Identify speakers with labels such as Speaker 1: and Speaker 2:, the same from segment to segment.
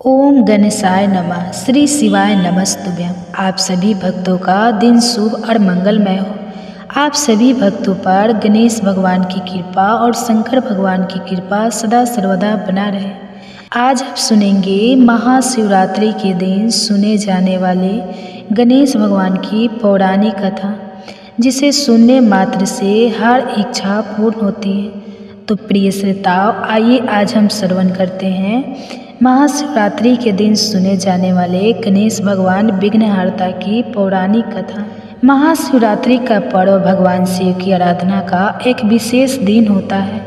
Speaker 1: ओम गणेशाय नमः। श्री शिवाय नमस्तुभ्यं। आप सभी भक्तों का दिन शुभ और मंगलमय हो। आप सभी भक्तों पर गणेश भगवान की कृपा और शंकर भगवान की कृपा सदा सर्वदा बना रहे। आज आप सुनेंगे महाशिवरात्रि के दिन सुने जाने वाले गणेश भगवान की पौराणिक कथा, जिसे सुनने मात्र से हर इच्छा पूर्ण होती है। तो प्रिय श्रोताओं, आइए आज हम श्रवण करते हैं महाशिवरात्रि के दिन सुने जाने वाले गणेश भगवान विघ्नहर्ता की पौराणिक कथा। महाशिवरात्रि का पर्व भगवान शिव की आराधना का एक विशेष दिन होता है।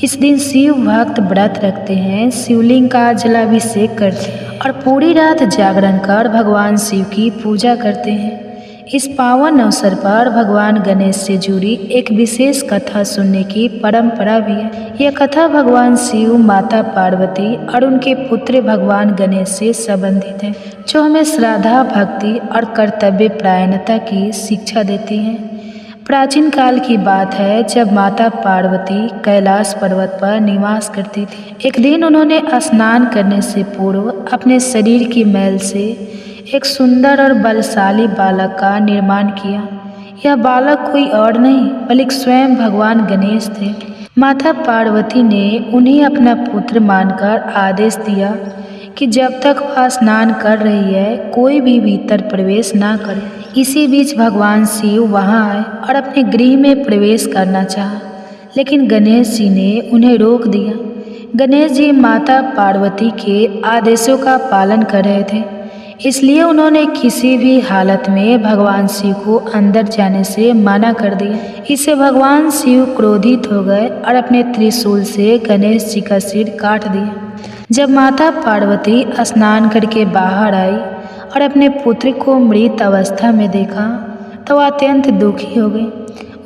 Speaker 1: इस दिन शिव भक्त व्रत रखते हैं, शिवलिंग का जलाभिषेक करते हैं और पूरी रात जागरण कर भगवान शिव की पूजा करते हैं। इस पावन अवसर पर भगवान गणेश से जुड़ी एक विशेष कथा सुनने की परंपरा भी है। यह कथा भगवान शिव, माता पार्वती और उनके पुत्र भगवान गणेश से संबंधित है, जो हमें श्रद्धा, भक्ति और कर्तव्य परायणता की शिक्षा देती है। प्राचीन काल की बात है, जब माता पार्वती कैलाश पर्वत पर निवास करती थी। एक दिन उन्होंने स्नान करने से पूर्व अपने शरीर की मैल से एक सुंदर और बलशाली बालक का निर्माण किया। यह बालक कोई और नहीं बल्कि स्वयं भगवान गणेश थे। माता पार्वती ने उन्हें अपना पुत्र मानकर आदेश दिया कि जब तक वह स्नान कर रही है कोई भी भीतर प्रवेश ना करे। इसी बीच भगवान शिव वहां आए और अपने गृह में प्रवेश करना चाहा, लेकिन गणेश जी ने उन्हें रोक दिया। गणेश जी माता पार्वती के आदेशों का पालन कर रहे थे, इसलिए उन्होंने किसी भी हालत में भगवान शिव को अंदर जाने से मना कर दिया। इससे भगवान शिव क्रोधित हो गए और अपने त्रिशूल से गणेश जी का सिर काट दिया। जब माता पार्वती स्नान करके बाहर आई और अपने पुत्र को मृत अवस्था में देखा तो वह अत्यंत दुखी हो गई।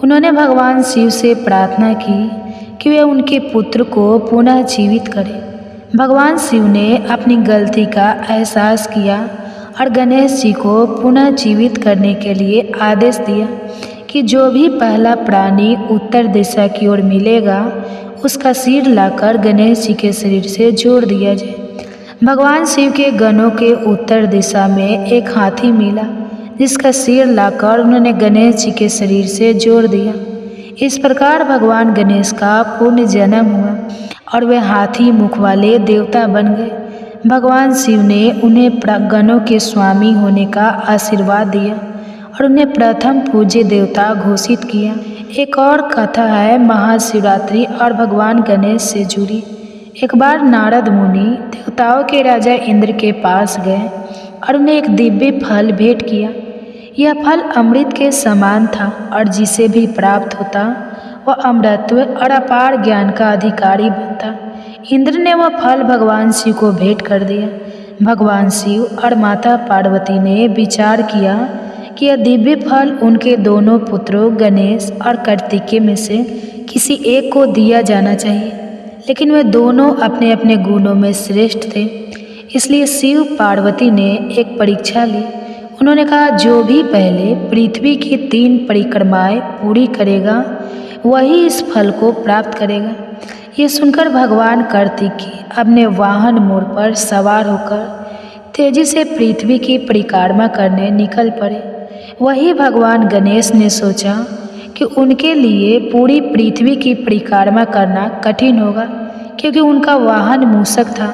Speaker 1: उन्होंने भगवान शिव से प्रार्थना की कि वे उनके पुत्र को पुनः जीवित करें। भगवान शिव ने अपनी गलती का एहसास किया और गणेश जी को पुनः जीवित करने के लिए आदेश दिया कि जो भी पहला प्राणी उत्तर दिशा की ओर मिलेगा उसका सिर लाकर गणेश जी के शरीर से जोड़ दिया जाए। भगवान शिव के गणों के उत्तर दिशा में एक हाथी मिला, जिसका सिर लाकर उन्होंने गणेश जी के शरीर से जोड़ दिया। इस प्रकार भगवान गणेश का पुण्य जन्म हुआ और वे हाथी मुख वाले देवता बन गए। भगवान शिव ने उन्हें गणों के स्वामी होने का आशीर्वाद दिया और उन्हें प्रथम पूज्य देवता घोषित किया। एक और कथा है महाशिवरात्रि और भगवान गणेश से जुड़ी। एक बार नारद मुनि देवताओं के राजा इंद्र के पास गए और उन्हें एक दिव्य फल भेंट किया। यह फल अमृत के समान था और जिसे भी प्राप्त होता वह अमृतत्व और अपार ज्ञान का अधिकारी बनता। इंद्र ने वह फल भगवान शिव को भेंट कर दिया। भगवान शिव और माता पार्वती ने विचार किया कि यह दिव्य फल उनके दोनों पुत्रों गणेश और कार्तिकेय में से किसी एक को दिया जाना चाहिए, लेकिन वे दोनों अपने अपने गुणों में श्रेष्ठ थे। इसलिए शिव पार्वती ने एक परीक्षा ली। उन्होंने कहा, जो भी पहले पृथ्वी की 3 परिक्रमाएं पूरी करेगा वही इस फल को प्राप्त करेगा। ये सुनकर भगवान कार्तिकेय अपने वाहन मोर पर सवार होकर तेजी से पृथ्वी की परिक्रमा करने निकल पड़े। वही भगवान गणेश ने सोचा कि उनके लिए पूरी पृथ्वी की परिक्रमा करना कठिन होगा, क्योंकि उनका वाहन मूषक था।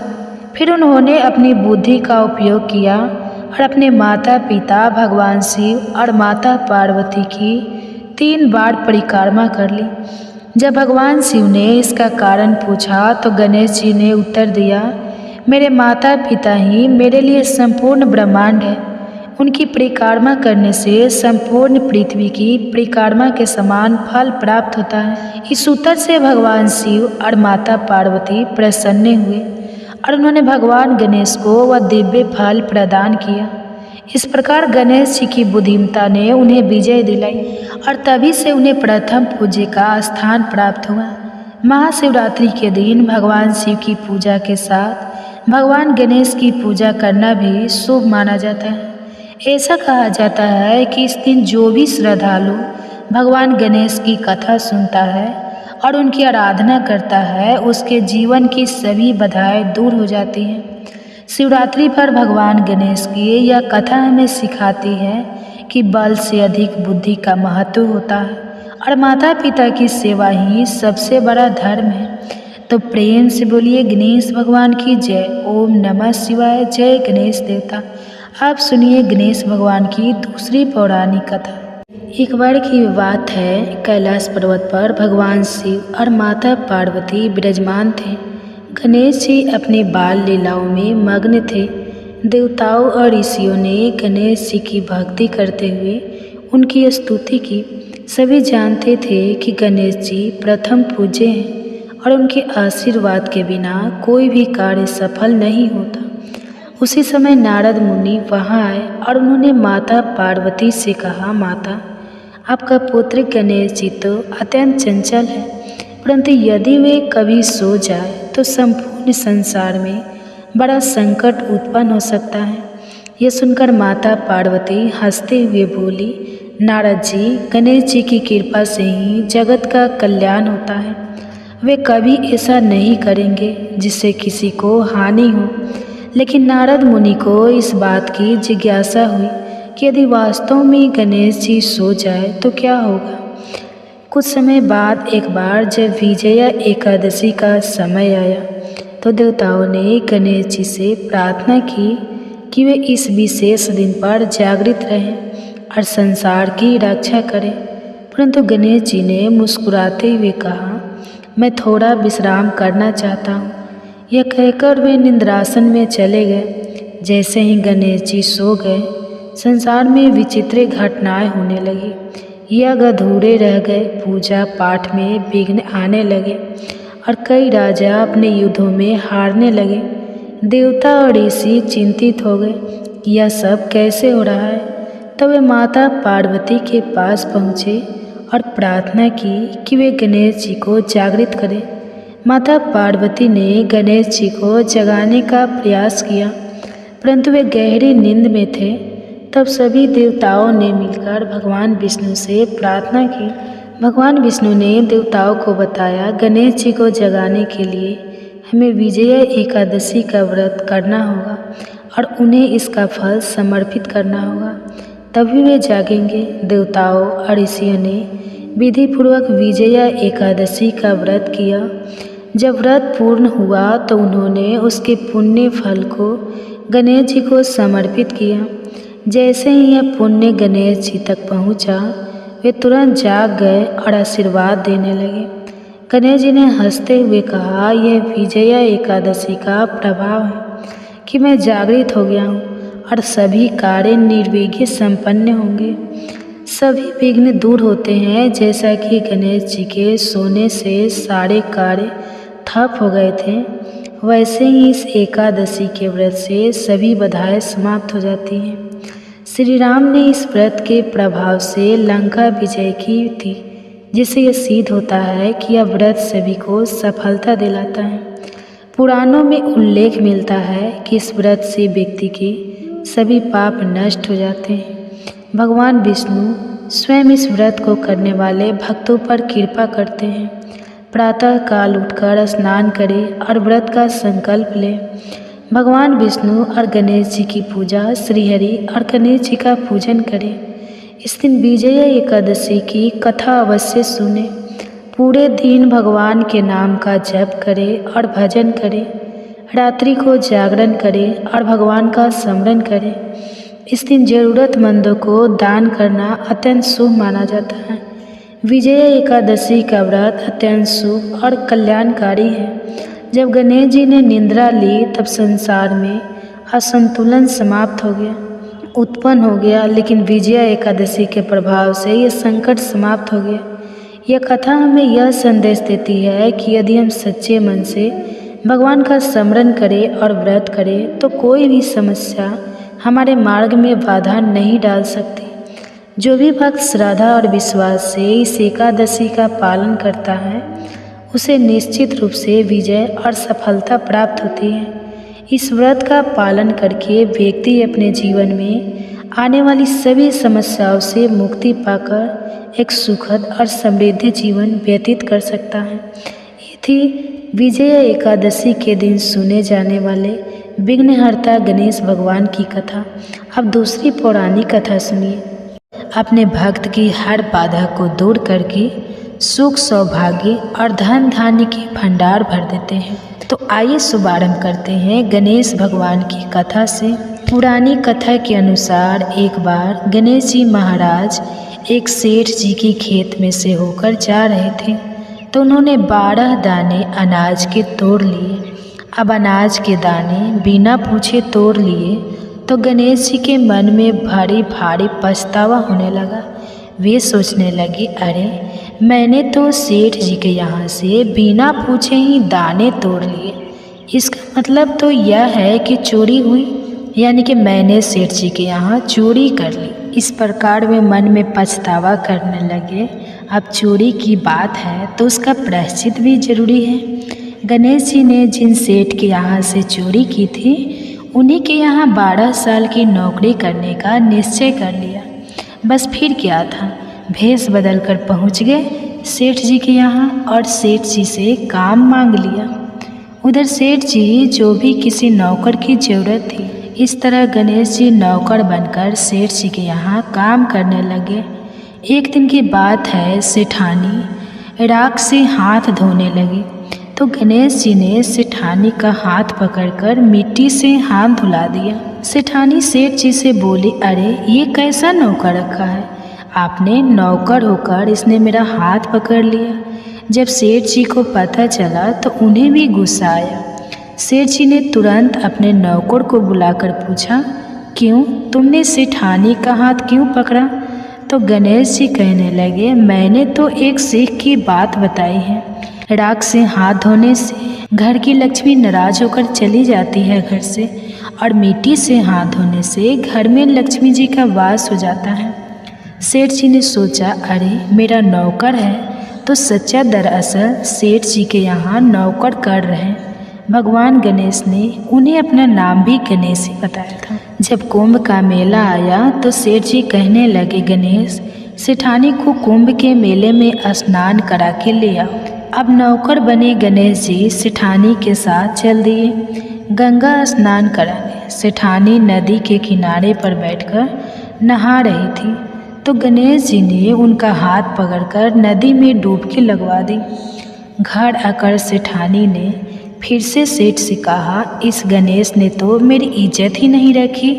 Speaker 1: फिर उन्होंने अपनी बुद्धि का उपयोग किया और अपने माता पिता भगवान शिव और माता पार्वती की 3 बार परिक्रमा कर ली। जब भगवान शिव ने इसका कारण पूछा तो गणेश जी ने उत्तर दिया, मेरे माता पिता ही मेरे लिए संपूर्ण ब्रह्मांड है। उनकी परिक्रमा करने से संपूर्ण पृथ्वी की परिक्रमा के समान फल प्राप्त होता है। इस उत्तर से भगवान शिव और माता पार्वती प्रसन्न हुए और उन्होंने भगवान गणेश को वह दिव्य फल प्रदान किया। इस प्रकार गणेश जी की बुद्धिमत्ता ने उन्हें विजय दिलाई और तभी से उन्हें प्रथम पूज्य का स्थान प्राप्त हुआ। महाशिवरात्रि के दिन भगवान शिव की पूजा के साथ भगवान गणेश की पूजा करना भी शुभ माना जाता है। ऐसा कहा जाता है कि इस दिन जो भी श्रद्धालु भगवान गणेश की कथा सुनता है और उनकी आराधना करता है, उसके जीवन की सभी बाधाएं दूर हो जाती हैं। शिवरात्रि पर भगवान गणेश की यह कथा हमें सिखाती है कि बल से अधिक बुद्धि का महत्व होता है और माता पिता की सेवा ही सबसे बड़ा धर्म है। तो प्रेम से बोलिए गणेश भगवान की जय। ओम नमः शिवाय। जय गणेश देवता। आप सुनिए गणेश भगवान की दूसरी पौराणिक कथा। एक बार की बात है, कैलाश पर्वत पर भगवान शिव और माता पार्वती विराजमान थे। गणेश जी अपने बाल लीलाओं में मग्न थे। देवताओं और ऋषियों ने गणेश जी की भक्ति करते हुए उनकी स्तुति की। सभी जानते थे कि गणेश जी प्रथम पूज्य हैं और उनके आशीर्वाद के बिना कोई भी कार्य सफल नहीं होता। उसी समय नारद मुनि वहाँ आए और उन्होंने माता पार्वती से कहा, माता, आपका पुत्र गणेश जी तो अत्यंत चंचल है, परंतु यदि वे कभी सो जाए तो संपूर्ण संसार में बड़ा संकट उत्पन्न हो सकता है। यह सुनकर माता पार्वती हंसते हुए बोली, नारद जी, गणेश जी की कृपा से ही जगत का कल्याण होता है। वे कभी ऐसा नहीं करेंगे जिससे किसी को हानि हो। लेकिन नारद मुनि को इस बात की जिज्ञासा हुई कि यदि वास्तव में गणेश जी सो जाए तो क्या होगा। कुछ समय बाद एक बार जब विजया एकादशी का समय आया तो देवताओं ने गणेश जी से प्रार्थना की कि वे इस विशेष दिन पर जागृत रहें और संसार की रक्षा करें। परंतु गणेश जी ने मुस्कुराते हुए कहा, मैं थोड़ा विश्राम करना चाहता हूँ। यह कहकर वे निद्रासन में चले गए। जैसे ही गणेश जी सो गए, संसार में विचित्र घटनाएं होने लगी। यज्ञ अधूरे रह गए, पूजा पाठ में विघ्न आने लगे और कई राजा अपने युद्धों में हारने लगे। देवता और ऋषि चिंतित हो गए कि यह सब कैसे हो रहा है। तब वे माता पार्वती के पास पहुँचे और प्रार्थना की कि वे गणेश जी को जागृत करें। माता पार्वती ने गणेश जी को जगाने का प्रयास किया, परंतु वे गहरी नींद में थे। तब सभी देवताओं ने मिलकर भगवान विष्णु से प्रार्थना की। भगवान विष्णु ने देवताओं को बताया, गणेश जी को जगाने के लिए हमें विजया एकादशी का व्रत करना होगा और उन्हें इसका फल समर्पित करना होगा, तभी वे जागेंगे। देवताओं और ऋषियों ने विधिपूर्वक विजया एकादशी का व्रत किया। जब व्रत पूर्ण हुआ तो उन्होंने उसके पुण्य फल को गणेश जी को समर्पित किया। जैसे ही यह पुण्य गणेश जी तक पहुंचा, वे तुरंत जाग गए और आशीर्वाद देने लगे। गणेश जी ने हंसते हुए कहा, यह विजया एकादशी का प्रभाव है कि मैं जागृत हो गया हूँ और सभी कार्य निर्विघ्न संपन्न होंगे। सभी विघ्न दूर होते हैं। जैसा कि गणेश जी के सोने से सारे कार्य ठप हो गए थे, वैसे ही इस एकादशी के व्रत से सभी बाधाएं समाप्त हो जाती हैं। श्री राम ने इस व्रत के प्रभाव से लंका विजय की थी, जिससे यह सिद्ध होता है कि यह व्रत सभी को सफलता दिलाता है। पुराणों में उल्लेख मिलता है कि इस व्रत से व्यक्ति के सभी पाप नष्ट हो जाते हैं। भगवान विष्णु स्वयं इस व्रत को करने वाले भक्तों पर कृपा करते हैं। प्रातः काल उठकर स्नान करें और व्रत का संकल्प लें। भगवान विष्णु और गणेश जी की पूजा, श्रीहरि और गणेश जी का पूजन करें। इस दिन विजया एकादशी की कथा अवश्य सुने। पूरे दिन भगवान के नाम का जप करें और भजन करें। रात्रि को जागरण करें और भगवान का स्मरण करें। इस दिन जरूरतमंदों को दान करना अत्यंत शुभ माना जाता है। विजया एकादशी का व्रत अत्यंत शुभ और कल्याणकारी है। जब गणेश जी ने निद्रा ली तब संसार में असंतुलन समाप्त हो गया, उत्पन्न हो गया, लेकिन विजया एकादशी के प्रभाव से यह संकट समाप्त हो गया। यह कथा हमें यह संदेश देती है कि यदि हम सच्चे मन से भगवान का स्मरण करें और व्रत करें तो कोई भी समस्या हमारे मार्ग में बाधा नहीं डाल सकती। जो भी भक्त श्रद्धा और विश्वास से इस एकादशी का पालन करता है, उसे निश्चित रूप से विजय और सफलता प्राप्त होती है। इस व्रत का पालन करके व्यक्ति अपने जीवन में आने वाली सभी समस्याओं से मुक्ति पाकर एक सुखद और समृद्ध जीवन व्यतीत कर सकता है। ये थी विजया एकादशी के दिन सुने जाने वाले विघ्नहर्ता गणेश भगवान की कथा। अब दूसरी पौराणिक कथा सुनिए। अपने भक्त की हर बाधा को दूर करके सुख, सौभाग्य और धन धान्य के भंडार भर देते हैं। तो आइए शुभारंभ करते हैं गणेश भगवान की कथा से। पुरानी कथा के अनुसार एक बार गणेश जी महाराज एक सेठ जी के खेत में से होकर जा रहे थे, तो उन्होंने 12 दाने अनाज के तोड़ लिए। अब अनाज के दाने बिना पूछे तोड़ लिए तो गणेश जी के मन में भारी भारी पछतावा होने लगा। वे सोचने लगे, अरे मैंने तो सेठ जी के यहाँ से बिना पूछे ही दाने तोड़ लिए, इसका मतलब तो यह है कि चोरी हुई, यानी कि मैंने सेठ जी के यहाँ चोरी कर ली। इस प्रकार वे मन में पछतावा करने लगे। अब चोरी की बात है तो उसका प्रायश्चित भी जरूरी है। गणेश जी ने जिन सेठ के यहाँ से चोरी की थी उन्हीं के यहाँ 12 साल की नौकरी करने का निश्चय कर लिया। बस फिर क्या था, भेष बदल कर पहुँच गए सेठ जी के यहाँ और सेठ जी से काम मांग लिया। उधर सेठ जी जो भी किसी नौकर की ज़रूरत थी, इस तरह गणेश जी नौकर बनकर सेठ जी के यहाँ काम करने लगे। एक दिन की बात है, सेठानी राख से हाथ धोने लगी तो गणेश जी ने सेठानी का हाथ पकड़कर मिट्टी से हाथ धुला दिया। सेठानी सेठ जी से बोली, अरे ये कैसा नौकर रखा है, आपने नौकर होकर इसने मेरा हाथ पकड़ लिया। जब सेठ जी को पता चला तो उन्हें भी गुस्सा आया। सेठ जी ने तुरंत अपने नौकर को बुलाकर पूछा, क्यों तुमने सेठानी का हाथ क्यों पकड़ा? तो गणेश जी कहने लगे, मैंने तो एक सीख की बात बताई है। राख से हाथ धोने से घर की लक्ष्मी नाराज होकर चली जाती है घर से, और मिट्टी से हाथ धोने से घर में लक्ष्मी जी का वास हो जाता है। सेठ जी ने सोचा, अरे मेरा नौकर है तो सच्चा दरअसल सेठ जी के यहाँ नौकर कर रहे हैं। भगवान गणेश ने उन्हें अपना नाम भी गणेश ही बताया था। जब कुंभ का मेला आया तो सेठ जी कहने लगे, गणेश सेठानी को कुंभ के मेले में स्नान करा के ले आओ। अब नौकर बने गणेश जी सेठानी के साथ चल दिए गंगा स्नान कराने। सेठानी नदी के किनारे पर बैठकर नहा रही थी तो गणेश जी ने उनका हाथ पकड़कर नदी में डुबकी लगवा दी। घर आकर सेठानी ने फिर से सेठ से कहा, इस गणेश ने तो मेरी इज्जत ही नहीं रखी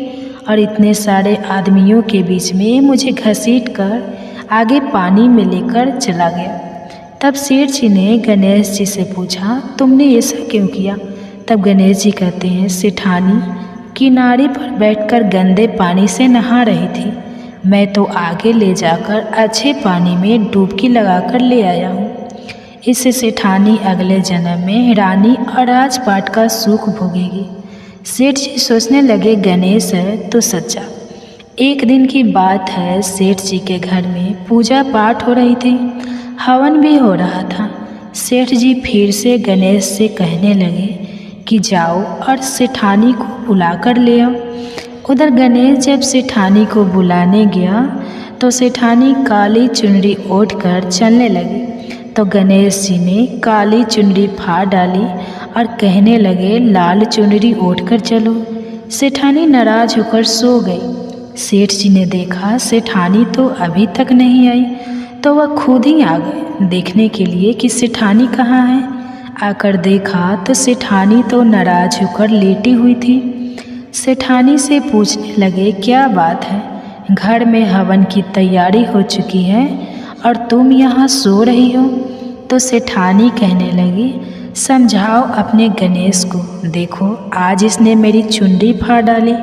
Speaker 1: और इतने सारे आदमियों के बीच में मुझे घसीट कर आगे पानी में लेकर चला गया। तब सेठ जी ने गणेश जी से पूछा, तुमने ऐसा क्यों किया? तब गणेश जी कहते हैं, सेठानी किनारे पर बैठकर गंदे पानी से नहा रही थी, मैं तो आगे ले जाकर अच्छे पानी में डुबकी लगाकर ले आया हूँ। इससे सेठानी अगले जन्म में रानी और राजपाट का सुख भोगेगी। सेठ जी सोचने लगे, गणेश है तो सच्चा। एक दिन की बात है, सेठ जी के घर में पूजा पाठ हो रही थी, हवन भी हो रहा था। सेठ जी फिर से गणेश से कहने लगे कि जाओ और सेठानी को बुला कर ले आओ। उधर गणेश जब सेठानी को बुलाने गया तो सेठानी काली चुनरी ओढ़ कर चलने लगी। तो गणेश जी ने काली चुनरी फाड़ डाली और कहने लगे, लाल चुनरी ओढ़ कर चलो। सेठानी नाराज होकर सो गई। सेठ जी ने देखा सेठानी तो अभी तक नहीं आई, तो वह खुद ही आ गए देखने के लिए कि सेठानी कहाँ है। आकर देखा तो सेठानी तो नाराज होकर लेटी हुई थी। सेठानी से पूछने लगे, क्या बात है, घर में हवन की तैयारी हो चुकी है और तुम यहाँ सो रही हो? तो सेठानी कहने लगी, समझाओ अपने गणेश को, देखो आज इसने मेरी चुनरी फाड़ डाली।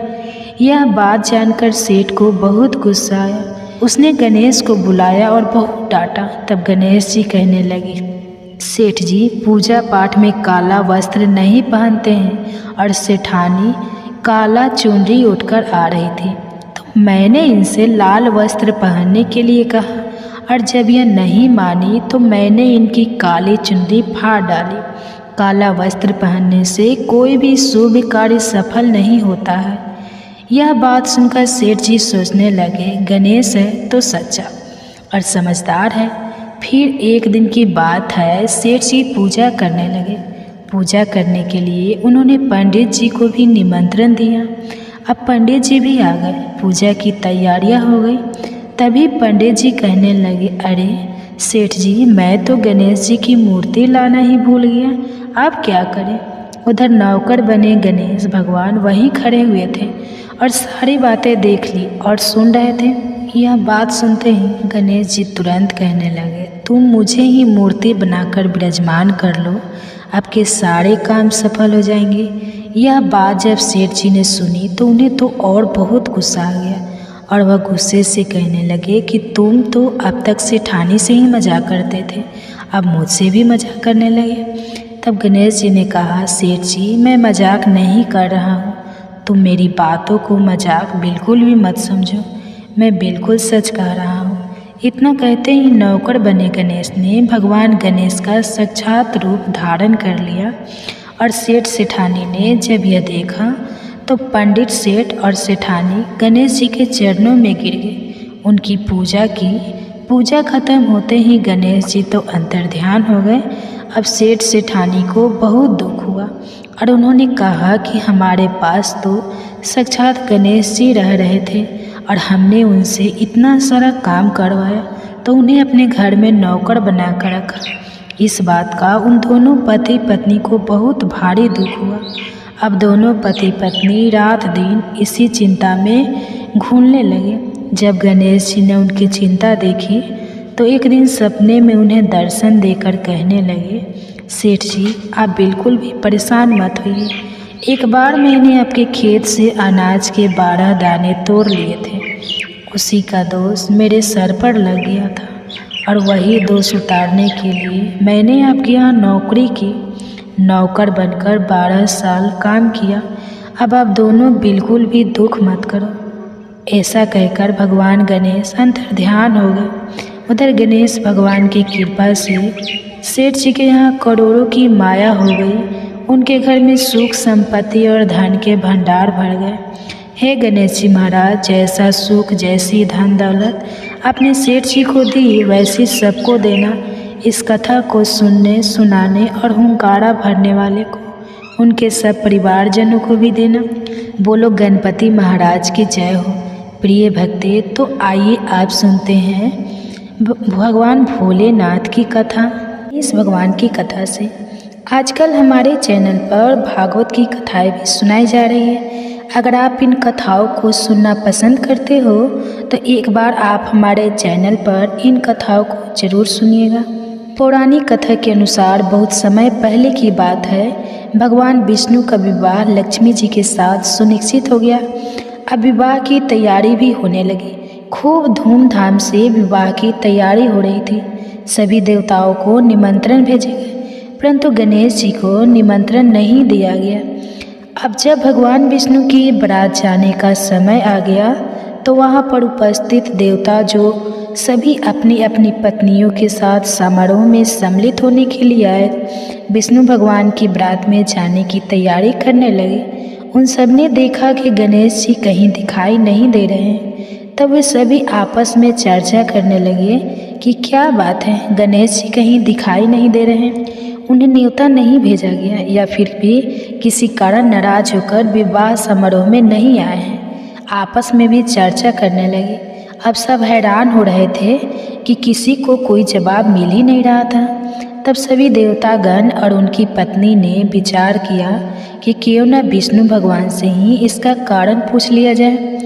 Speaker 1: यह बात जानकर सेठ को बहुत गुस्सा आया। उसने गणेश को बुलाया और बहुत डांटा। तब गणेश जी कहने लगे, सेठ जी पूजा पाठ में काला वस्त्र नहीं पहनते हैं और सेठानी काला चुनरी उठकर आ रही थी, तो मैंने इनसे लाल वस्त्र पहनने के लिए कहा और जब यह नहीं मानी तो मैंने इनकी काली चुनरी फाड़ डाली। काला वस्त्र पहनने से कोई भी शुभ कार्य सफल नहीं होता है। यह बात सुनकर सेठ जी सोचने लगे, गणेश है तो सच्चा और समझदार है। फिर एक दिन की बात है, सेठ जी पूजा करने लगे। पूजा करने के लिए उन्होंने पंडित जी को भी निमंत्रण दिया। अब पंडित जी भी आ गए, पूजा की तैयारियां हो गई। तभी पंडित जी कहने लगे, अरे सेठ जी, मैं तो गणेश जी की मूर्ति लाना ही भूल गया, आप क्या करें। उधर नौकर बने गणेश भगवान वहीं खड़े हुए थे और सारी बातें देख ली और सुन रहे थे। यह बात सुनते ही गणेश जी तुरंत कहने लगे, तुम मुझे ही मूर्ति बनाकर विराजमान कर लो, आपके सारे काम सफल हो जाएंगे। यह बात जब सेठ जी ने सुनी तो उन्हें तो और बहुत गुस्सा आ गया और वह गुस्से से कहने लगे कि तुम तो अब तक सेठानी से ही मजाक करते थे, अब मुझसे भी मजाक करने लगे। तब गणेश जी ने कहा, सेठ जी, मैं मजाक नहीं कर रहा हूँ, तुम मेरी बातों को मजाक बिल्कुल भी मत समझो, मैं बिल्कुल सच कह रहा हूँ। इतना कहते ही नौकर बने गणेश ने भगवान गणेश का साक्षात रूप धारण कर लिया और सेठ सेठानी ने जब यह देखा तो पंडित सेठ और सेठानी गणेश जी के चरणों में गिर गए, उनकी पूजा की। पूजा खत्म होते ही गणेश जी तो अंतर्ध्यान हो गए। अब सेठ सेठानी को बहुत दुख हुआ और उन्होंने कहा कि हमारे पास तो साक्षात गणेश जी रह रहे थे और हमने उनसे इतना सारा काम करवाया तो उन्हें अपने घर में नौकर बना कर रखा। इस बात का उन दोनों पति पत्नी को बहुत भारी दुख हुआ। अब दोनों पति पत्नी रात दिन इसी चिंता में घूमने लगे। जब गणेश जी ने उनकी चिंता देखी तो एक दिन सपने में उन्हें दर्शन देकर कहने लगे, सेठ जी, आप बिल्कुल भी परेशान मत होइए। एक बार मैंने आपके खेत से अनाज के 12 दाने तोड़ लिए थे, उसी का दोष मेरे सर पर लग गया था और वही दोष उतारने के लिए मैंने आपके यहाँ नौकरी की। नौकर बनकर 12 साल काम किया। अब आप दोनों बिल्कुल भी दुख मत करो। ऐसा कहकर भगवान गणेश अंतर्ध्यान हो गए। उधर गणेश भगवान की कृपा से सेठ जी के यहाँ करोड़ों की माया हो गई। उनके घर में सुख संपत्ति और धन के भंडार भर गए। हे गणेश जी महाराज, जैसा सुख जैसी धन दौलत आपने सेठ जी को दी वैसी सबको देना। इस कथा को सुनने सुनाने और हुंकारा भरने वाले को, उनके सब परिवारजनों को भी देना। बोलो गणपति महाराज की जय हो। प्रिय भक्ते, तो आइए आप सुनते हैं भगवान भोलेनाथ की कथा। इस भगवान की कथा से आजकल हमारे चैनल पर भागवत की कथाएं भी सुनाई जा रही है। अगर आप इन कथाओं को सुनना पसंद करते हो तो एक बार आप हमारे चैनल पर इन कथाओं को जरूर सुनिएगा। पौराणिक कथा के अनुसार बहुत समय पहले की बात है, भगवान विष्णु का विवाह लक्ष्मी जी के साथ सुनिश्चित हो गया। अब विवाह की तैयारी भी होने लगी। खूब धूमधाम से विवाह की तैयारी हो रही थी। सभी देवताओं को निमंत्रण भेजे गए, परंतु गणेश जी को निमंत्रण नहीं दिया गया। अब जब भगवान विष्णु की बारात जाने का समय आ गया तो वहाँ पर उपस्थित देवता जो सभी अपनी अपनी पत्नियों के साथ समारोह में सम्मिलित होने के लिए आए, विष्णु भगवान की बारात में जाने की तैयारी करने लगे। उन सब ने देखा कि गणेश जी कहीं दिखाई नहीं दे रहे हैं। तब वे सभी आपस में चर्चा करने लगे कि क्या बात है, गणेश जी कहीं दिखाई नहीं दे रहे हैं, उन्हें न्योता नहीं भेजा गया या फिर भी किसी कारण नाराज होकर विवाह समारोह में नहीं आए हैं। आपस में भी चर्चा करने लगे। अब सब हैरान हो रहे थे कि किसी को कोई जवाब मिल ही नहीं रहा था। तब सभी देवतागण और उनकी पत्नी ने विचार किया कि क्यों न विष्णु भगवान से ही इसका कारण पूछ लिया जाए।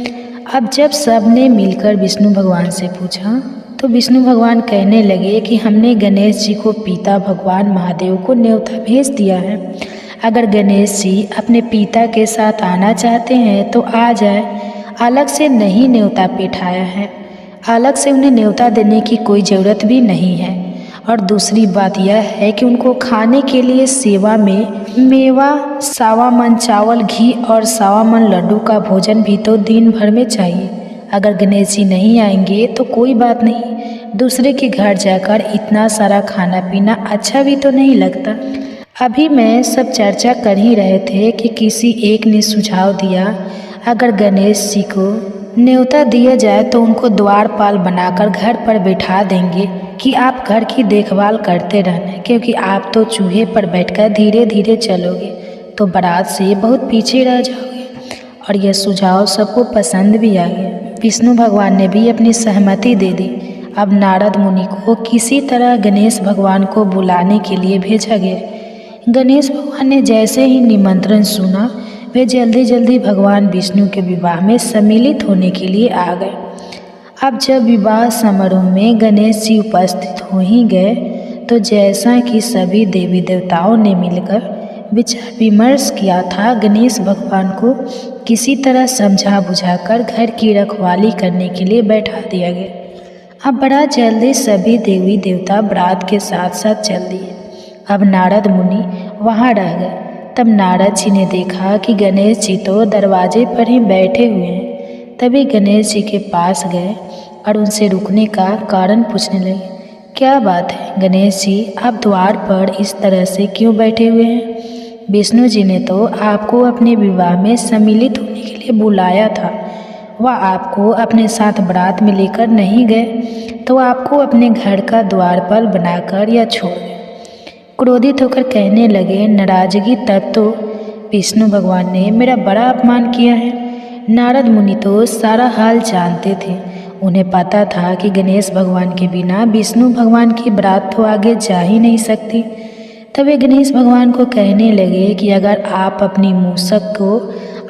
Speaker 1: अब जब सब ने मिलकर विष्णु भगवान से पूछा तो विष्णु भगवान कहने लगे कि हमने गणेश जी को पिता भगवान महादेव को न्योता भेज दिया है। अगर गणेश जी अपने पिता के साथ आना चाहते हैं तो आ जाए, अलग से नहीं न्योता पिठाया है, अलग से उन्हें न्योता देने की कोई ज़रूरत भी नहीं है। और दूसरी बात यह है कि उनको खाने के लिए सेवा में मेवा, 1.25 मन चावल, घी और 1.25 मन लड्डू का भोजन भी तो दिन भर में चाहिए। अगर गणेश जी नहीं आएंगे तो कोई बात नहीं, दूसरे के घर जाकर इतना सारा खाना पीना अच्छा भी तो नहीं लगता। अभी मैं सब चर्चा कर ही रहे थे कि किसी एक ने सुझाव दिया, अगर गणेश जी को न्योता दिया जाए तो उनको द्वारपाल बनाकर घर पर बैठा देंगे कि आप घर की देखभाल करते रहना, क्योंकि आप तो चूहे पर बैठकर धीरे धीरे चलोगे तो बारात से बहुत पीछे रह जाओगे। और यह सुझाव सबको पसंद भी आ गया। विष्णु भगवान ने भी अपनी सहमति दे दी। अब नारद मुनि को किसी तरह गणेश भगवान को बुलाने के लिए भेजा गया। गणेश भगवान ने जैसे ही निमंत्रण सुना, वे जल्दी जल्दी भगवान विष्णु के विवाह में सम्मिलित होने के लिए आ गए। अब जब विवाह समारोह में गणेश जी उपस्थित हो ही गए, तो जैसा कि सभी देवी देवताओं ने मिलकर विचार विमर्श किया था, गणेश भगवान को किसी तरह समझा बुझाकर घर की रखवाली करने के लिए बैठा दिया गया। अब बड़ा जल्दी सभी देवी देवता बारात के साथ साथ चल दिए। अब नारद मुनि वहाँ रह गए। तब नारद जी ने देखा कि गणेश जी तो दरवाजे पर ही बैठे हुए हैं। तभी गणेश जी के पास गए और उनसे रुकने का कारण पूछने लगे। क्या बात है गणेश जी, आप द्वार पर इस तरह से क्यों बैठे हुए हैं? विष्णु जी ने तो आपको अपने विवाह में सम्मिलित होने के लिए बुलाया था। वह आपको अपने साथ बारात में लेकर नहीं गए, तो आपको अपने घर का द्वारपाल बनाकर या छोड़ गए। क्रोधित होकर कहने लगे, नाराजगी तब तो विष्णु भगवान ने मेरा बड़ा अपमान किया है। नारद मुनि तो सारा हाल जानते थे। उन्हें पता था कि गणेश भगवान के बिना विष्णु भगवान की बारात तो आगे जा ही नहीं सकती। तब वे गणेश भगवान को कहने लगे कि अगर आप अपनी मूसक को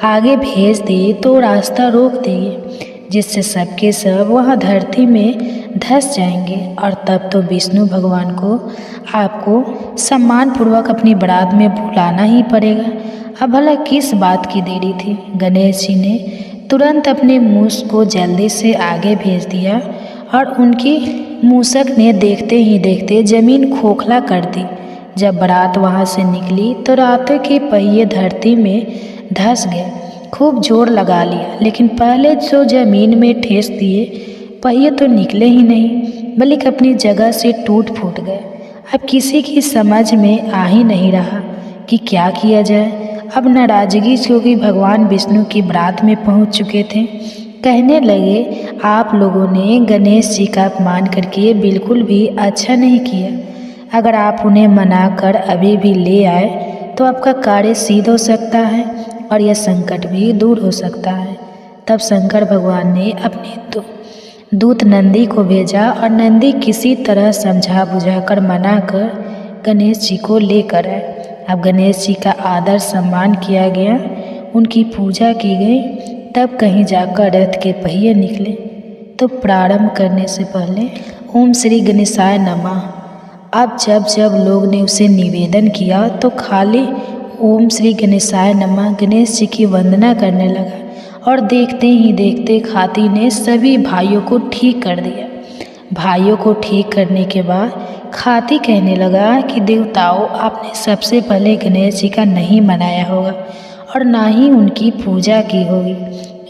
Speaker 1: आगे भेज दें तो रास्ता रोक देंगे, जिससे सबके सब वहाँ धरती में धंस जाएंगे, और तब तो विष्णु भगवान को आपको सम्मानपूर्वक अपनी बारात में बुलाना ही पड़ेगा। अब भला किस बात की देरी थी? गणेश जी ने तुरंत अपने मूस को जल्दी से आगे भेज दिया और उनकी मूसक ने देखते ही देखते जमीन खोखला कर दी। जब बारात वहाँ से निकली तो रातों के पहिए धरती में धंस गए। खूब जोर लगा लिया, लेकिन पहले जो जमीन में ठेस दिए पहिए तो निकले ही नहीं, बल्कि अपनी जगह से टूट फूट गए। अब किसी की समझ में आ ही नहीं रहा कि क्या किया जाए। अब नाराजगी क्योंकि भगवान विष्णु की बारात में पहुंच चुके थे, कहने लगे, आप लोगों ने गणेश जी का अपमान करके बिल्कुल भी अच्छा नहीं किया। अगर आप उन्हें मना कर अभी भी ले आए तो आपका कार्य सिद्ध हो सकता है और यह संकट भी दूर हो सकता है। तब शंकर भगवान ने अपने दूत नंदी को भेजा और नंदी किसी तरह समझा बुझाकर मना कर गणेश जी को लेकर आए। अब गणेश जी का आदर सम्मान किया गया, उनकी पूजा की गई। तब कहीं जाकर रथ के पहिए निकले। तो प्रारंभ करने से पहले ओम श्री गणेशाय नमः। अब जब जब लोग ने उसे निवेदन किया तो खाली ओम श्री गणेशाय नमः गणेश जी की वंदना करने लगा। और देखते ही देखते खाती ने सभी भाइयों को ठीक कर दिया। भाइयों को ठीक करने के बाद खाती कहने लगा कि देवताओं, आपने सबसे पहले गणेश जी का नहीं मनाया होगा और ना ही उनकी पूजा की होगी,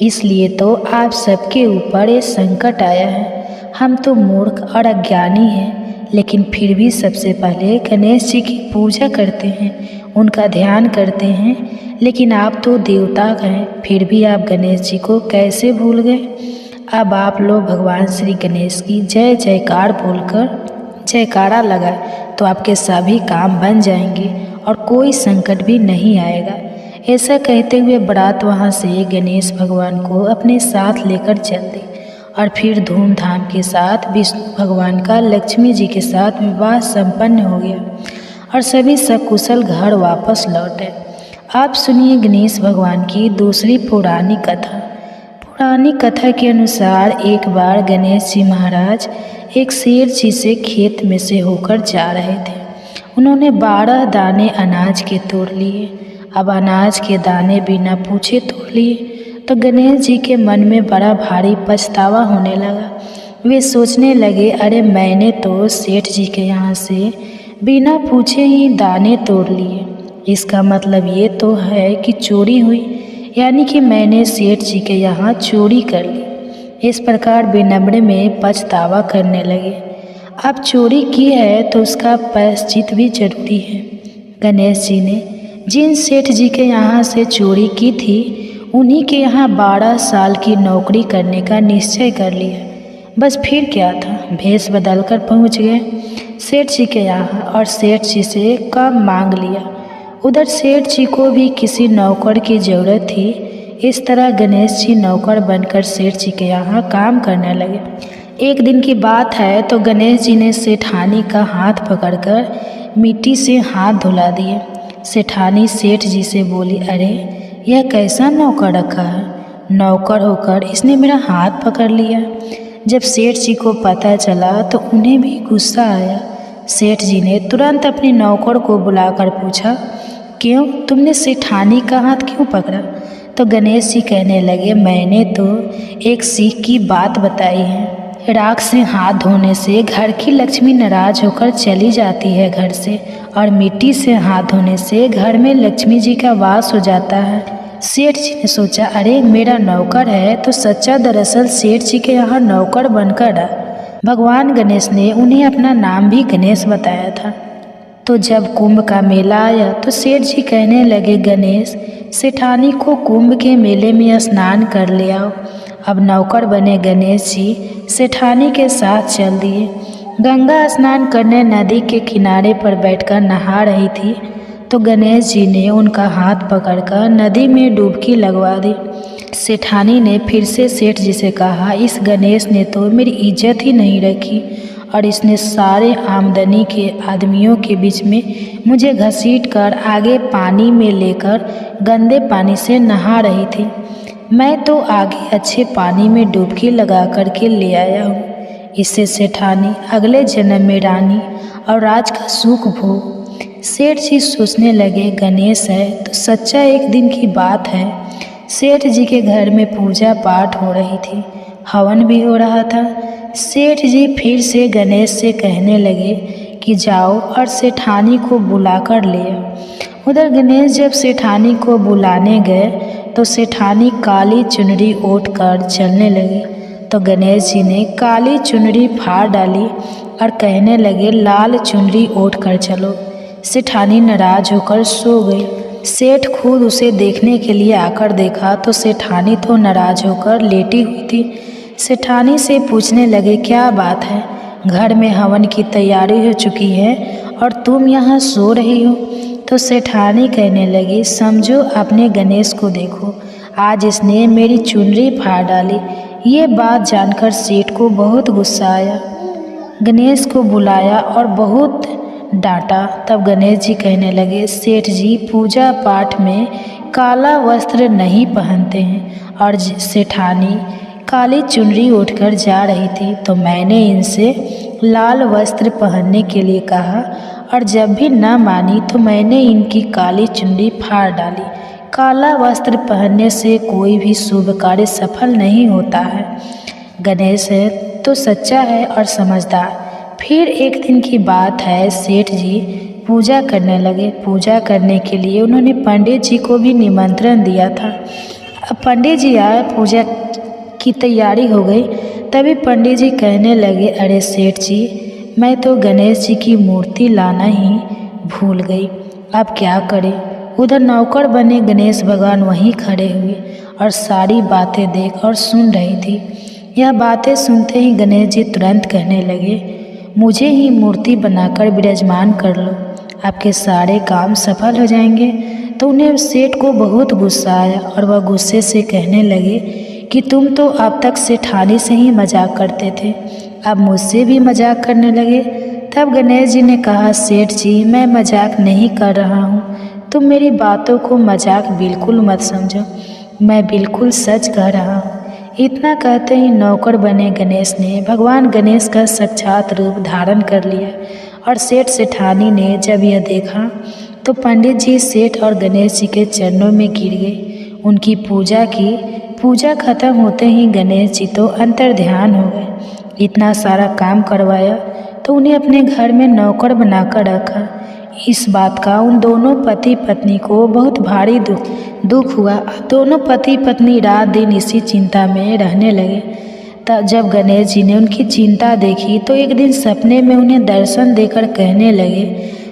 Speaker 1: इसलिए तो आप सबके ऊपर ये संकट आया है। हम तो मूर्ख और अज्ञानी हैं, लेकिन फिर भी सबसे पहले गणेश जी की पूजा करते हैं, उनका ध्यान करते हैं। लेकिन आप तो देवता हैं, फिर भी आप गणेश जी को कैसे भूल गए? अब आप लोग भगवान श्री गणेश की जय जयकार बोलकर जयकारा लगाए तो आपके सभी काम बन जाएंगे और कोई संकट भी नहीं आएगा। ऐसा कहते हुए बारात वहाँ से गणेश भगवान को अपने साथ लेकर चल दी और फिर धूमधाम के साथ विष्णु भगवान का लक्ष्मी जी के साथ विवाह संपन्न हो गया और सभी सकुशल घर वापस लौटे। आप सुनिए गणेश भगवान की दूसरी पौराणिक कथा। पौराणिक कथा के अनुसार एक बार गणेश जी महाराज एक शेर जी से खेत में से होकर जा रहे थे। उन्होंने 12 दाने अनाज के तोड़ लिए। अब अनाज के दाने बिना पूछे तोड़ लिए तो गणेश जी के मन में बड़ा भारी पछतावा होने लगा। वे सोचने लगे, अरे मैंने तो सेठ जी के यहाँ से बिना पूछे ही दाने तोड़ लिए। इसका मतलब ये तो है कि चोरी हुई, यानी कि मैंने सेठ जी के यहाँ चोरी कर ली। इस प्रकार विनम्र में पछतावा करने लगे। अब चोरी की है तो उसका प्रायश्चित भी जरूरी है। गणेश जी ने जिन सेठ जी के यहाँ से चोरी की थी, उन्हीं के यहाँ 12 साल की नौकरी करने का निश्चय कर लिया। बस फिर क्या था, भेष बदलकर पहुंच गए सेठ जी के यहाँ और सेठ जी से काम मांग लिया। उधर सेठ जी को भी किसी नौकर की ज़रूरत थी। इस तरह गणेश जी नौकर बनकर सेठ जी के यहाँ काम करने लगे। एक दिन की बात है तो गणेश जी ने सेठानी का हाथ पकड़कर मिट्टी से हाथ धुला दिए। सेठानी सेठ जी से बोली, अरे यह कैसा नौकर रखा है, नौकर होकर इसने मेरा हाथ पकड़ लिया। जब सेठ जी को पता चला तो उन्हें भी गुस्सा आया। सेठ जी ने तुरंत अपने नौकर को बुलाकर पूछा, क्यों तुमने सेठानी का हाथ क्यों पकड़ा? तो गणेश जी कहने लगे, मैंने तो एक सीख की बात बताई है। राख से हाथ धोने से घर की लक्ष्मी नाराज होकर चली जाती है घर से, और मिट्टी से हाथ धोने से घर में लक्ष्मी जी का वास हो जाता है। सेठ जी ने सोचा, अरे मेरा नौकर है तो सच्चा दरअसल सेठ जी के यहाँ नौकर बनकर आ। भगवान गणेश ने उन्हें अपना नाम भी गणेश बताया था। तो जब कुंभ का मेला आया तो सेठ जी कहने लगे, गणेश सेठानी को कुंभ के मेले में स्नान कर ले आओ। अब नौकर बने गणेश जी सेठानी के साथ चल दिए। गंगा स्नान करने नदी के किनारे पर बैठकर नहा रही थी तो गणेश जी ने उनका हाथ पकड़कर नदी में डुबकी लगवा दी। सेठानी ने फिर से सेठ जी से कहा, इस गणेश ने तो मेरी इज्जत ही नहीं रखी और इसने सारे आमदनी के आदमियों के बीच में मुझे घसीट कर आगे पानी में लेकर गंदे पानी से नहा रही थी। मैं तो आगे अच्छे पानी में डुबकी लगा कर के ले आया हूँ। इससे सेठानी अगले जन्म में रानी और राज का सुख भोग। सेठ जी सोचने लगे, गणेश है तो सच्चा। एक दिन की बात है, सेठ जी के घर में पूजा पाठ हो रही थी, हवन भी हो रहा था। सेठ जी फिर से गणेश से कहने लगे कि जाओ और सेठानी को बुला कर ले आओ। उधर गणेश जब सेठानी को बुलाने गए तो सेठानी काली चुनरी ओढ़ कर चलने लगी। तो गणेश जी ने काली चुनरी फाड़ डाली और कहने लगे, लाल चुनरी ओढ़ कर चलो। सेठानी नाराज होकर सो गई। सेठ खुद उसे देखने के लिए आकर देखा तो सेठानी तो नाराज होकर लेटी हुई थी। सेठानी से पूछने लगे, क्या बात है, घर में हवन की तैयारी हो चुकी है और तुम यहाँ सो रही हो? तो सेठानी कहने लगी, समझो अपने गणेश को देखो, आज इसने मेरी चुनरी फाड़ डाली। ये बात जानकर सेठ को बहुत गुस्सा आया। गणेश को बुलाया और बहुत डांटा। तब गणेश जी कहने लगे, सेठ जी पूजा पाठ में काला वस्त्र नहीं पहनते हैं और सेठानी काली चुनरी उठकर जा रही थी तो मैंने इनसे लाल वस्त्र पहनने के लिए कहा और जब भी न मानी तो मैंने इनकी काली चुनरी फाड़ डाली। काला वस्त्र पहनने से कोई भी शुभ कार्य सफल नहीं होता है। गणेश है तो सच्चा है और समझदार। फिर एक दिन की बात है, सेठ जी पूजा करने लगे। पूजा करने के लिए उन्होंने पंडित जी को भी निमंत्रण दिया था। अब पंडित जी आए, पूजा की तैयारी हो गई। तभी पंडित जी कहने लगे, अरे सेठ जी, मैं तो गणेश जी की मूर्ति लाना ही भूल गई, अब क्या करें? उधर नौकर बने गणेश भगवान वहीं खड़े हुए और सारी बातें देख और सुन रही थी। यह बातें सुनते ही गणेश जी तुरंत कहने लगे, मुझे ही मूर्ति बनाकर विराजमान कर लो, आपके सारे काम सफल हो जाएंगे। तो उन्हें सेठ को बहुत गुस्सा आया और वह गुस्से से कहने लगे कि तुम तो अब तक सेठानी से ही मजाक करते थे, अब मुझसे भी मजाक करने लगे। तब गणेश जी ने कहा, सेठ जी मैं मजाक नहीं कर रहा हूँ, तुम मेरी बातों को मजाक बिल्कुल मत समझो, मैं बिल्कुल सच कह रहा हूँ। इतना कहते ही नौकर बने गणेश ने भगवान गणेश का साक्षात रूप धारण कर लिया और सेठ सेठानी ने जब यह देखा तो पंडित जी सेठ और गणेश जी के चरणों में गिर गए, उनकी पूजा की। पूजा खत्म होते ही गणेश जी तो अंतर्ध्यान हो गए। इतना सारा काम करवाया तो उन्हें अपने घर में नौकर बनाकर रखा। इस बात का उन दोनों पति पत्नी को बहुत भारी दुख हुआ। दोनों पति पत्नी रात दिन इसी चिंता में रहने लगे। तब जब गणेश जी ने उनकी चिंता देखी तो एक दिन सपने में उन्हें दर्शन देकर कहने लगे,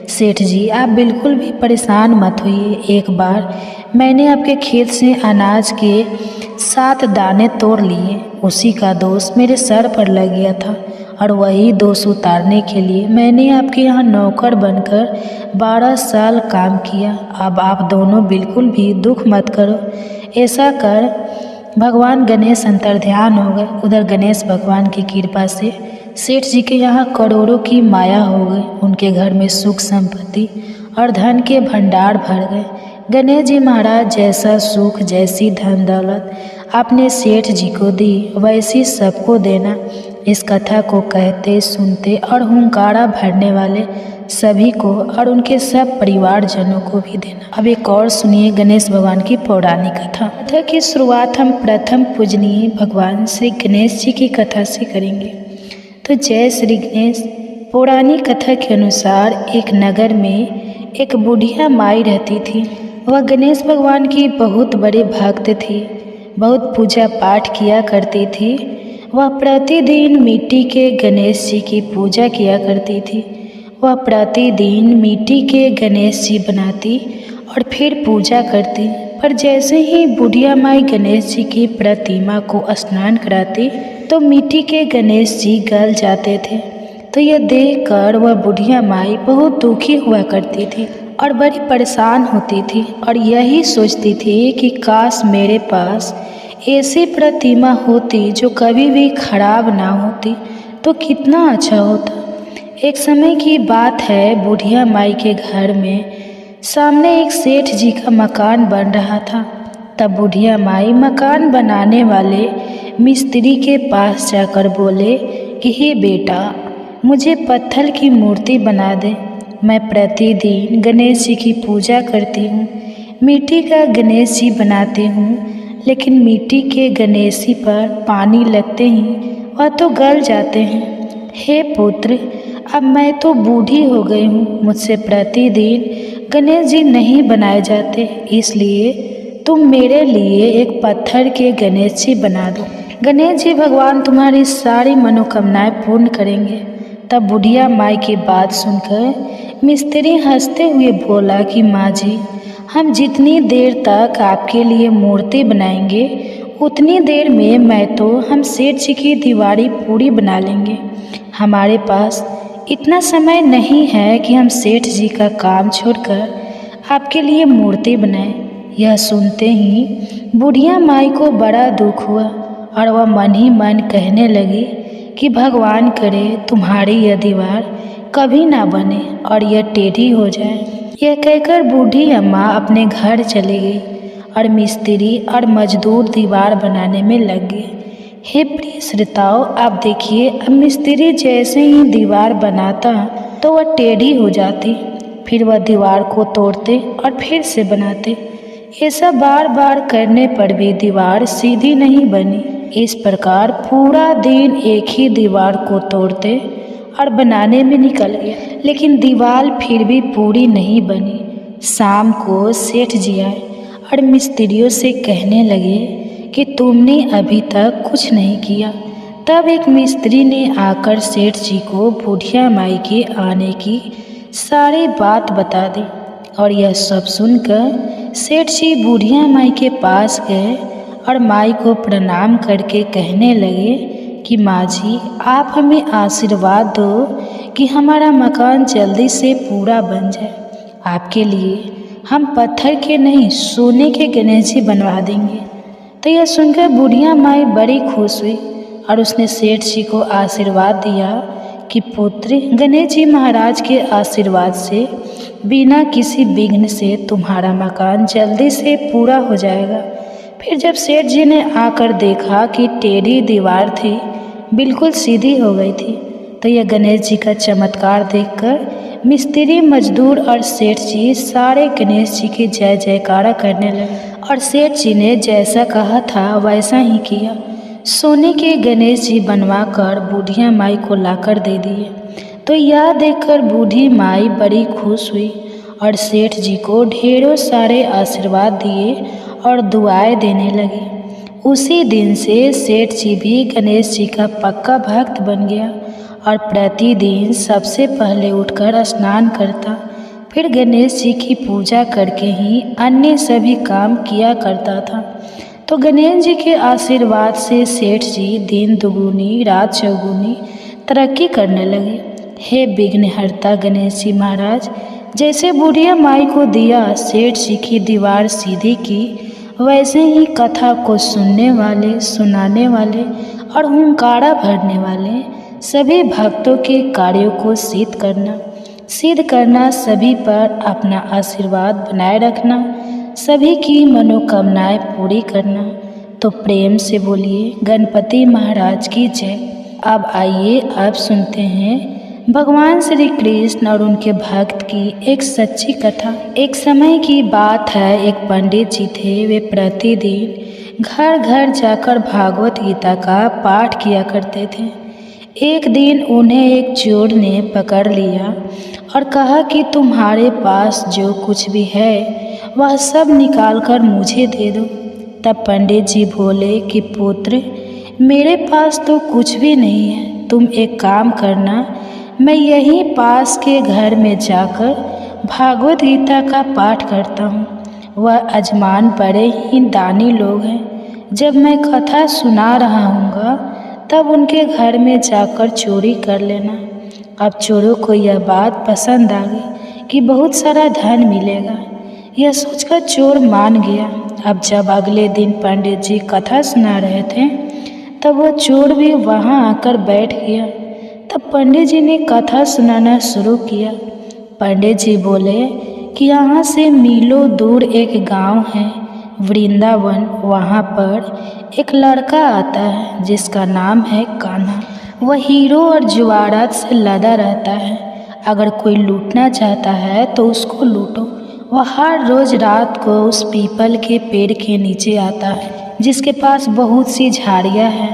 Speaker 1: सेठ जी, आप बिल्कुल भी परेशान मत होइए। एक बार मैंने आपके खेत से अनाज के 7 दाने तोड़ लिए, उसी का दोष मेरे सर पर लग गया था और वही दोष उतारने के लिए मैंने आपके यहाँ नौकर बनकर 12 साल काम किया। अब आप दोनों बिल्कुल भी दुख मत करो। ऐसा कर भगवान गणेश अंतर्ध्यान हो गए। उधर गणेश भगवान की कृपा से सेठ जी के यहाँ करोड़ों की माया हो गई। उनके घर में सुख संपत्ति और धन के भंडार भर गए। गणेश जी महाराज जैसा सुख, जैसी धन दौलत आपने सेठ जी को दी, वैसी सबको देना। इस कथा को कहते, सुनते और हुंकारा भरने वाले सभी को और उनके सब परिवारजनों को भी देना। अब एक और सुनिए गणेश भगवान की पौराणिक कथा की शुरुआत हम प्रथम पूजनीय भगवान श्री गणेश जी की कथा से करेंगे। तो जय श्री गणेश। पौराणिक कथा के अनुसार एक नगर में एक बुढ़िया माई रहती थी। वह गणेश भगवान की बहुत बड़े भक्त थी, बहुत पूजा पाठ किया करती थी। वह प्रतिदिन मिट्टी के गणेश जी की पूजा किया करती थी। वह प्रतिदिन मिट्टी के गणेश जी बनाती और फिर पूजा करती। पर जैसे ही बुढ़िया माई गणेश जी की प्रतिमा को स्नान कराती तो मिट्टी के गणेश जी गल जाते थे। तो यह देखकर वह बुढ़िया माई बहुत दुखी हुआ करती थी और बड़ी परेशान होती थी और यही सोचती थी कि काश मेरे पास ऐसी प्रतिमा होती जो कभी भी खराब ना होती तो कितना अच्छा होता। एक समय की बात है, बुढ़िया माई के घर में सामने एक सेठ जी का मकान बन रहा था। तब बुढ़िया माई मकान बनाने वाले मिस्त्री के पास जाकर बोले कि हे बेटा, मुझे पत्थर की मूर्ति बना दे। मैं प्रतिदिन गणेश जी की पूजा करती हूँ, मिट्टी का गणेश जी बनाती हूँ, लेकिन मिट्टी के गणेश जी पर पानी लगते ही वह तो गल जाते हैं। हे पुत्र, अब मैं तो बूढ़ी हो गई हूँ, मुझसे प्रतिदिन गणेश जी नहीं बनाए जाते, इसलिए तुम मेरे लिए एक पत्थर के गणेश जी बना दो। गणेश जी भगवान तुम्हारी सारी मनोकामनाएं पूर्ण करेंगे। तब बुढ़िया माई की बात सुनकर मिस्त्री हंसते हुए बोला कि माँ जी, हम जितनी देर तक आपके लिए मूर्ति बनाएंगे उतनी देर में हम सेठ जी की दीवारी पूरी बना लेंगे। हमारे पास इतना समय नहीं है कि हम सेठ जी का काम छोड़कर आपके लिए मूर्ति बनाएं। यह सुनते ही बुढ़िया माई को बड़ा दुख हुआ और वह मन ही मन कहने लगी कि भगवान करे तुम्हारी यह दीवार कभी ना बने और यह टेढ़ी हो जाए। यह कहकर बूढ़ी अम्मा अपने घर चली गई और मिस्त्री और मजदूर दीवार बनाने में लग गए। हे प्रिय श्रोताओं, आप देखिए, अब मिस्त्री जैसे ही दीवार बनाता तो वह टेढ़ी हो जाती, फिर वह दीवार को तोड़ते और फिर से बनाते। ऐसा बार बार करने पर भी दीवार सीधी नहीं बनी। इस प्रकार पूरा दिन एक ही दीवार को तोड़ते और बनाने में निकल गया, लेकिन दीवार फिर भी पूरी नहीं बनी। शाम को सेठ जी आए और मिस्त्रियों से कहने लगे कि तुमने अभी तक कुछ नहीं किया। तब एक मिस्त्री ने आकर सेठ जी को बुढ़िया माई के आने की सारी बात बता दी और यह सब सुनकर सेठ जी बुढ़िया माई के पास गए और माई को प्रणाम करके कहने लगे कि माँ जी, आप हमें आशीर्वाद दो कि हमारा मकान जल्दी से पूरा बन जाए। आपके लिए हम पत्थर के नहीं सोने के गणेश जी बनवा देंगे। तो यह सुनकर बुढ़िया माई बड़ी खुश हुई और उसने सेठ जी को आशीर्वाद दिया कि पुत्र, गणेश जी महाराज के आशीर्वाद से बिना किसी विघ्न से तुम्हारा मकान जल्दी से पूरा हो जाएगा। फिर जब सेठ जी ने आकर देखा कि टेढ़ी दीवार थी बिल्कुल सीधी हो गई थी, तो यह गणेश जी का चमत्कार देखकर मिस्त्री, मजदूर और सेठ जी सारे गणेश जी की जय जयकारा करने लगे और सेठ जी ने जैसा कहा था वैसा ही किया। सोने के गणेश जी बनवा कर बुढ़िया माई को लाकर दे दिए। तो यह देखकर बूढ़ी माई बड़ी खुश हुई और सेठ जी को ढेरों सारे आशीर्वाद दिए और दुआएं देने लगे। उसी दिन से सेठ जी भी गणेश जी का पक्का भक्त बन गया और प्रतिदिन सबसे पहले उठकर स्नान करता, फिर गणेश जी की पूजा करके ही अन्य सभी काम किया करता था। तो गणेश जी के आशीर्वाद से सेठ जी दिन दुगुनी रात चौगुनी तरक्की करने लगे। हे विघ्नहर्ता गणेश जी महाराज, जैसे बुढ़िया माई को दिया सेठ जी की दीवार सीधी की, वैसे ही कथा को सुनने वाले, सुनाने वाले और हुंकारा भरने वाले सभी भक्तों के कार्यों को सिद्ध करना, सभी पर अपना आशीर्वाद बनाए रखना, सभी की मनोकामनाएं पूरी करना। तो प्रेम से बोलिए गणपति महाराज की जय। अब आइए आप सुनते हैं भगवान श्री कृष्ण और उनके भक्त की एक सच्ची कथा। एक समय की बात है, एक पंडित जी थे। वे प्रतिदिन घर घर जाकर भागवत गीता का पाठ किया करते थे। एक दिन उन्हें एक चोर ने पकड़ लिया और कहा कि तुम्हारे पास जो कुछ भी है वह सब निकाल कर मुझे दे दो। तब पंडित जी बोले कि पुत्र, मेरे पास तो कुछ भी नहीं है। तुम एक काम करना, मैं यहीं पास के घर में जाकर भागवत गीता का पाठ करता हूँ। वह अजमान बड़े ही दानी लोग हैं। जब मैं कथा सुना रहा हूँगा तब उनके घर में जाकर चोरी कर लेना। अब चोरों को यह बात पसंद आ गई कि बहुत सारा धन मिलेगा। यह सोचकर चोर मान गया। अब जब अगले दिन पंडित जी कथा सुना रहे थे तब वह चोर भी वहाँ आकर बैठ गया। तब पंडित जी ने कथा सुनाना शुरू किया। पंडित जी बोले कि यहाँ से मीलों दूर एक गांव है वृंदावन। वहाँ पर एक लड़का आता है जिसका नाम है कान्हा। वह हीरो और जवाहरात से लदा रहता है। अगर कोई लूटना चाहता है तो उसको लूटो। वह हर रोज़ रात को उस पीपल के पेड़ के नीचे आता है जिसके पास बहुत सी झाड़ियाँ हैं।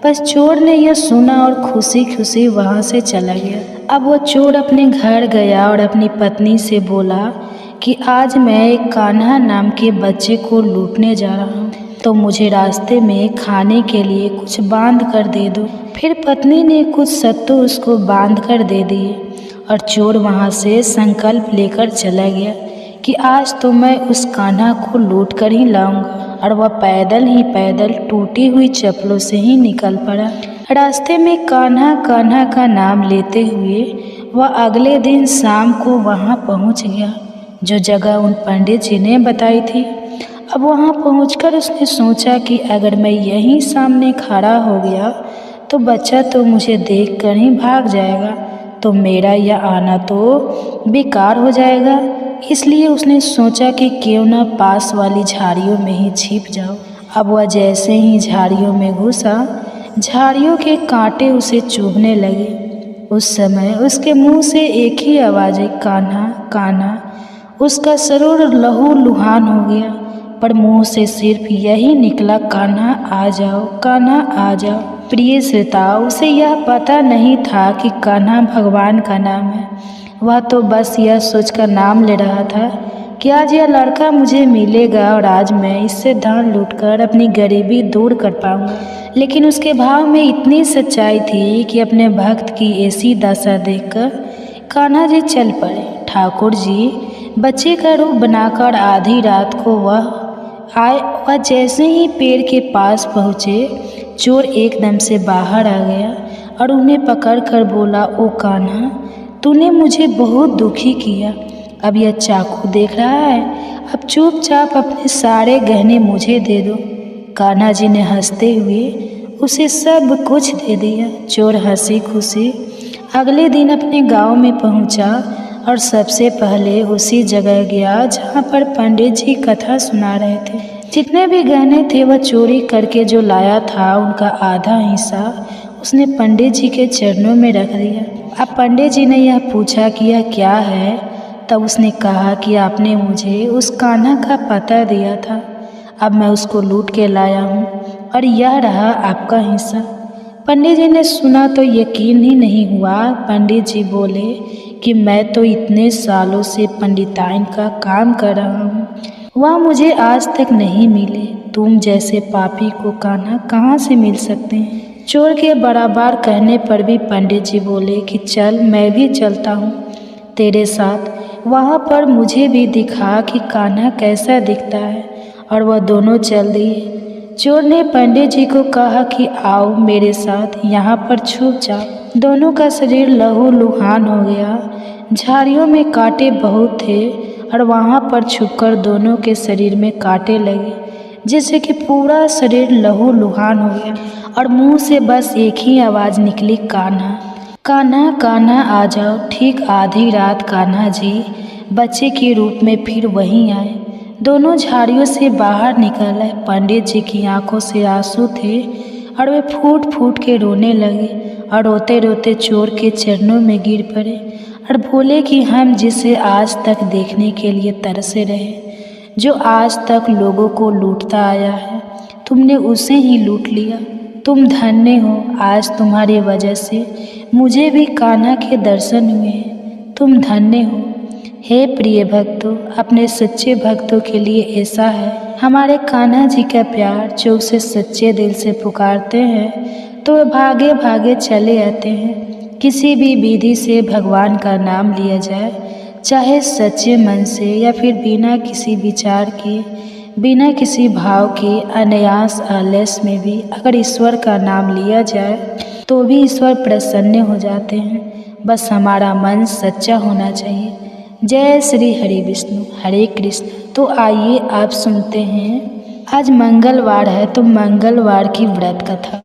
Speaker 1: बस चोर ने यह सुना और खुशी खुशी वहाँ से चला गया। अब वो चोर अपने घर गया और अपनी पत्नी से बोला कि आज मैं एक कान्हा नाम के बच्चे को लूटने जा रहा हूँ, तो मुझे रास्ते में खाने के लिए कुछ बांध कर दे दो। फिर पत्नी ने कुछ सत्तू उसको बांध कर दे दिए और चोर वहाँ से संकल्प लेकर चला गया कि आज तो मैं उस कान्हा को लूट कर ही लाऊंगा। और वह पैदल टूटी हुई चप्पलों से ही निकल पड़ा। रास्ते में कान्हा कान्हा का नाम लेते हुए वह अगले दिन शाम को वहाँ पहुँच गया जो जगह उन पंडित जी ने बताई थी। अब वहाँ पहुंचकर उसने सोचा कि अगर मैं यहीं सामने खड़ा हो गया तो बच्चा तो मुझे देखकर ही भाग जाएगा, तो मेरा यह आना तो बेकार हो जाएगा। इसलिए उसने सोचा कि क्यों ना पास वाली झाड़ियों में ही छिप जाओ। अब वह जैसे ही झाड़ियों में घुसा, झाड़ियों के कांटे उसे चुभने लगे। उस समय उसके मुंह से एक ही आवाज़ आई, कान्हा कान्हा। उसका शरीर लहू लुहान हो गया, पर मुंह से सिर्फ यही निकला, कान्हा आ जाओ, कान्हा आ जाओ। प्रिय श्रोताओ, उसे यह पता नहीं था कि कान्हा भगवान का नाम है। वह तो बस यह सोचकर नाम ले रहा था कि आज यह लड़का मुझे मिलेगा और आज मैं इससे धन लूटकर अपनी गरीबी दूर कर पाऊंगा। लेकिन उसके भाव में इतनी सच्चाई थी कि अपने भक्त की ऐसी दशा देखकर कान्हा जी चल पड़े। ठाकुर जी बच्चे का रूप बनाकर आधी रात को वह जैसे ही पेड़ के पास पहुँचे, चोर एकदम से बाहर आ गया और उन्हें पकड़कर बोला, ओ कान्हा, तूने मुझे बहुत दुखी किया। अब यह चाकू देख रहा है, अब चुपचाप अपने सारे गहने मुझे दे दो। कान्हा जी ने हंसते हुए उसे सब कुछ दे दिया। चोर हंसी खुशी अगले दिन अपने गांव में पहुंचा और सबसे पहले उसी जगह गया जहां पर पंडित जी कथा सुना रहे थे। जितने भी गहने थे वह चोरी करके जो लाया था, उनका आधा हिस्सा उसने पंडित जी के चरणों में रख दिया। अब पंडित जी ने यह पूछा कि यह क्या है, तब उसने कहा कि आपने मुझे उस कान्हा का पता दिया था, अब मैं उसको लूट के लाया हूँ और यह रहा आपका हिस्सा। पंडित जी ने सुना तो यकीन ही नहीं हुआ। पंडित जी बोले कि मैं तो इतने सालों से पंडिताइन का काम कर रहा हूँ, वह मुझे आज तक नहीं मिले। तुम जैसे पापी को कान्हा कहाँ से मिल सकते हैं। चोर के बराबर कहने पर भी पंडित जी बोले कि चल, मैं भी चलता हूँ तेरे साथ। वहाँ पर मुझे भी दिखा कि कान्हा कैसा दिखता है, और वह दोनों चल दिए। चोर ने पंडित जी को कहा कि आओ मेरे साथ, यहाँ पर छुप जाओ। दोनों का शरीर लहू लुहान हो गया। झाड़ियों में कांटे बहुत थे और वहाँ पर छुपकर दोनों के शरीर में कांटे लगे, जिससे कि पूरा शरीर लहू लुहान हो गया और मुंह से बस एक ही आवाज़ निकली, कान्हा कान्हा कान्हा आ जाओ। ठीक आधी रात कान्हा जी बच्चे के रूप में फिर वहीं आए। दोनों झाड़ियों से बाहर निकल आए। पंडित जी की आंखों से आंसू थे और वे फूट फूट के रोने लगे और रोते रोते चोर के चरणों में गिर पड़े और बोले कि हम जिसे आज तक देखने के लिए तरसे रहे, जो आज तक लोगों को लूटता आया है, तुमने उसे ही लूट लिया। तुम धन्य हो, आज तुम्हारी वजह से मुझे भी कान्हा के दर्शन हुए हैं। तुम धन्य हो। हे प्रिय भक्तों, अपने सच्चे भक्तों के लिए ऐसा है हमारे कान्हा जी का प्यार, जो उसे सच्चे दिल से पुकारते हैं तो वे भागे भागे चले आते हैं। किसी भी विधि से भगवान का नाम लिया जाए, चाहे सच्चे मन से या फिर बिना किसी विचार के, बिना किसी भाव के, अनायास आलस में भी अगर ईश्वर का नाम लिया जाए तो भी ईश्वर प्रसन्न हो जाते हैं। बस हमारा मन सच्चा होना चाहिए। जय श्री हरि विष्णु हरे कृष्ण। तो आइए आप सुनते हैं, आज मंगलवार है तो मंगलवार की व्रत कथा।